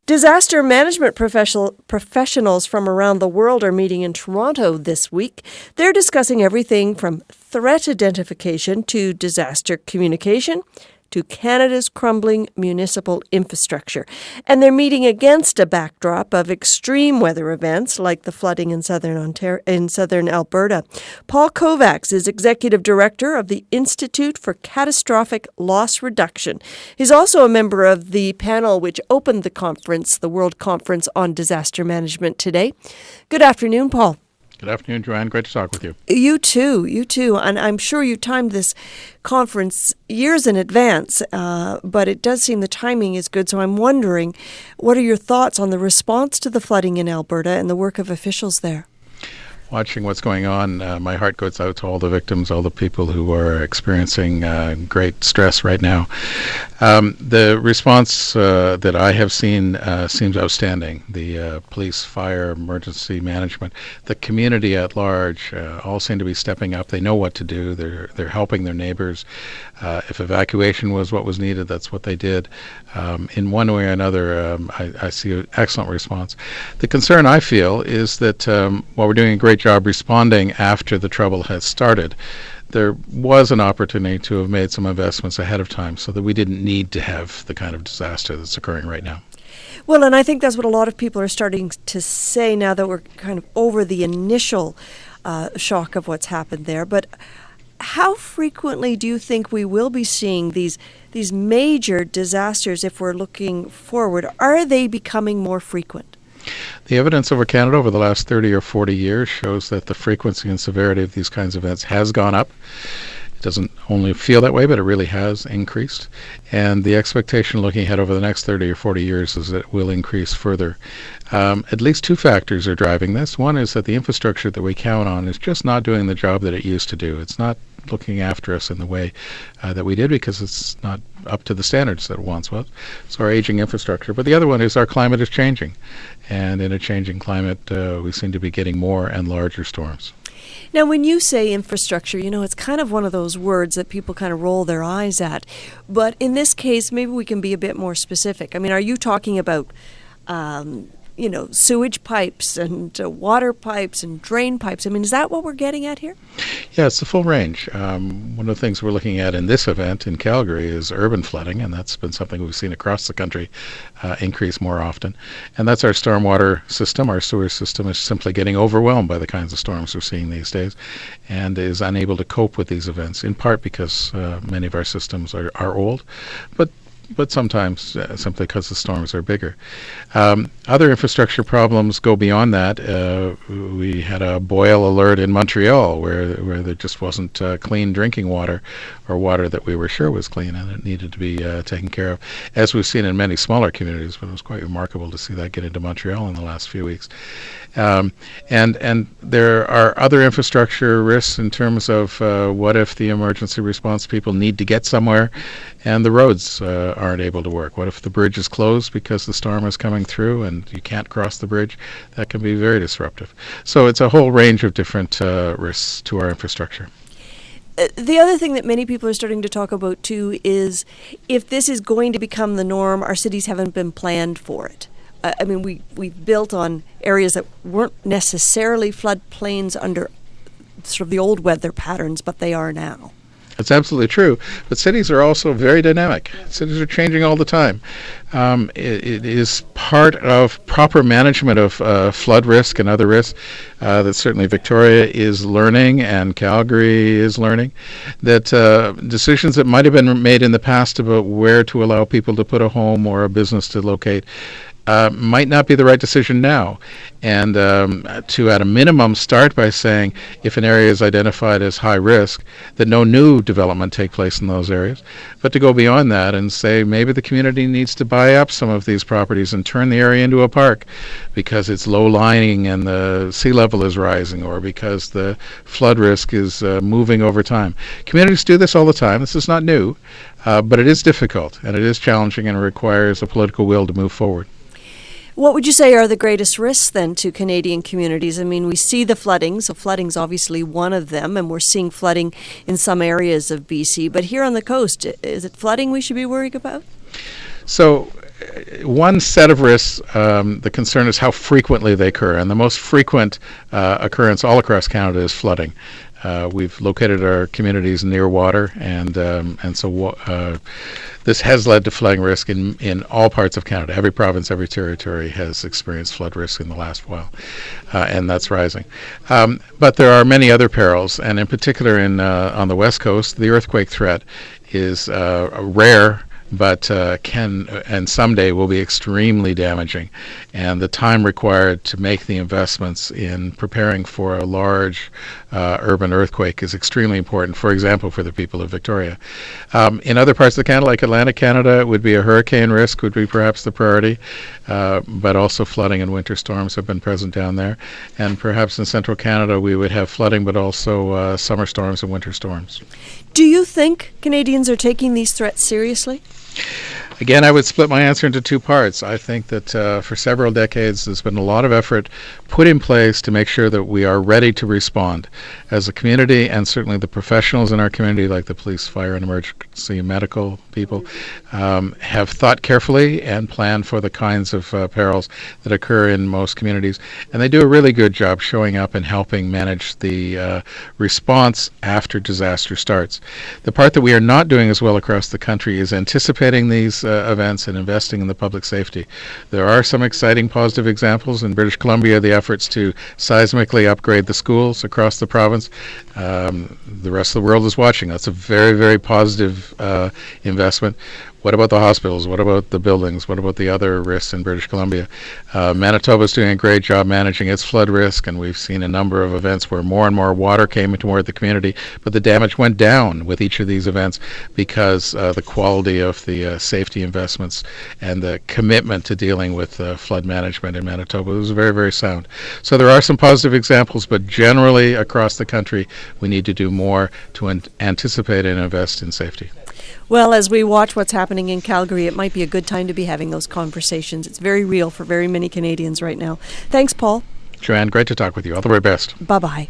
Disaster management professionals from around the world are meeting in Toronto this week. They're discussing everything from threat identification to disaster communication to Canada's crumbling municipal infrastructure. And they're meeting against a backdrop of extreme weather events like the flooding in southern Alberta. Paul Kovacs is Executive Director of the Institute for Catastrophic Loss Reduction. He's also a member of the panel which opened the conference, the World Conference on Disaster Management today. Good afternoon, Paul. Good afternoon, Joanne. Great to talk with you. You too. And I'm sure you timed this conference years in advance, but it does seem the timing is good. So I'm wondering, what are your thoughts on the response to the flooding in Alberta and the work of officials there? Watching what's going on, my heart goes out to all the victims, all the people who are experiencing great stress right now. The response that I have seen seems outstanding. The police, fire, emergency management, the community at large all seem to be stepping up. They know what to do. They're helping their neighbors. If evacuation was what was needed, that's what they did. In one way or another, I see an excellent response. The concern I feel is that while we're doing a great job responding after the trouble has started, there was an opportunity to have made some investments ahead of time so that we didn't need to have the kind of disaster that's occurring right now. Well, and I think that's what a lot of people are starting to say now that we're kind of over the initial shock of what's happened there. But how frequently do you think we will be seeing these major disasters if we're looking forward? Are they becoming more frequent? The evidence over Canada over the last 30 or 40 years shows that the frequency and severity of these kinds of events has gone up. It doesn't only feel that way, but it really has increased. And the expectation looking ahead over the next 30 or 40 years is that it will increase further. At least two factors are driving this. One is that the infrastructure that we count on is just not doing the job that it used to do. It's not looking after us in the way that we did because it's not up to the standards that it once was. So our aging infrastructure. But the other one is our climate is changing. And in a changing climate, we seem to be getting more and larger storms. Now, when you say infrastructure, it's kind of one of those words that people kind of roll their eyes at. But in this case, maybe we can be a bit more specific. I mean, are you talking about sewage pipes and water pipes and drain pipes? I mean, is that what we're getting at here? Yeah, it's the full range. One of the things we're looking at in this event in Calgary is urban flooding, and that's been something we've seen across the country increase more often. And that's our stormwater system. Our sewer system is simply getting overwhelmed by the kinds of storms we're seeing these days and is unable to cope with these events, in part because many of our systems are old, but sometimes simply because the storms are bigger. Other infrastructure problems go beyond that. We had a boil alert in Montreal where there just wasn't clean drinking water or water that we were sure was clean, and it needed to be taken care of, as we've seen in many smaller communities, but it was quite remarkable to see that get into Montreal in the last few weeks. And there are other infrastructure risks in terms of what if the emergency response people need to get somewhere and the roads aren't able to work? What if the bridge is closed because the storm is coming through and you can't cross the bridge? That can be very disruptive. So it's a whole range of different risks to our infrastructure. The other thing that many people are starting to talk about too is if this is going to become the norm, our cities haven't been planned for it. I mean, we've built on areas that weren't necessarily floodplains under sort of the old weather patterns, but they are now. That's absolutely true. But cities are also very dynamic. Cities are changing all the time. It is part of proper management of flood risk and other risks that certainly Victoria is learning and Calgary is learning, that decisions that might have been made in the past about where to allow people to put a home or a business to locate might not be the right decision now. And to, at a minimum, start by saying if an area is identified as high risk, that no new development take place in those areas. But to go beyond that and say maybe the community needs to buy up some of these properties and turn the area into a park because it's low-lying and the sea level is rising, or because the flood risk is moving over time. Communities do this all the time. This is not new, but it is difficult and it is challenging and it requires a political will to move forward. What would you say are the greatest risks then to Canadian communities? I mean, we see the flooding, so flooding's obviously one of them, and we're seeing flooding in some areas of BC. But here on the coast, is it flooding we should be worried about? So one set of risks, the concern is how frequently they occur, and the most frequent occurrence all across Canada is flooding. We've located our communities near water, and so this has led to flooding risk in all parts of Canada. Every province, every territory has experienced flood risk in the last while, and that's rising. But there are many other perils, and in particular on the West Coast, the earthquake threat is rare, but can and someday will be extremely damaging. And the time required to make the investments in preparing for a large urban earthquake is extremely important, for example, for the people of Victoria. In other parts of Canada, like Atlantic Canada, it would be a hurricane risk would be perhaps the priority, but also flooding and winter storms have been present down there. And perhaps in central Canada we would have flooding, but also summer storms and winter storms. Do you think Canadians are taking these threats seriously? Again, I would split my answer into two parts. I think that for several decades there's been a lot of effort put in place to make sure that we are ready to respond as a community, and certainly the professionals in our community, like the police, fire, and emergency medical people, have thought carefully and planned for the kinds of perils that occur in most communities. And they do a really good job showing up and helping manage the response after disaster starts. The part that we are not doing as well across the country is anticipating these events and investing in the public safety. There are some exciting positive examples. In British Columbia, the efforts to seismically upgrade the schools across the province. The rest of the world is watching. That's a very, very positive investment. What about the hospitals? What about the buildings? What about the other risks in British Columbia? Manitoba is doing a great job managing its flood risk, and we've seen a number of events where more and more water came toward the community, but the damage went down with each of these events because the quality of the safety investments and the commitment to dealing with flood management in Manitoba was very, very sound. So there are some positive examples, but generally across the country we need to do more to anticipate and invest in safety. Well, as we watch what's happening in Calgary, it might be a good time to be having those conversations. It's very real for very many Canadians right now. Thanks, Paul. Joanne, great to talk with you. All the very best. Bye-bye.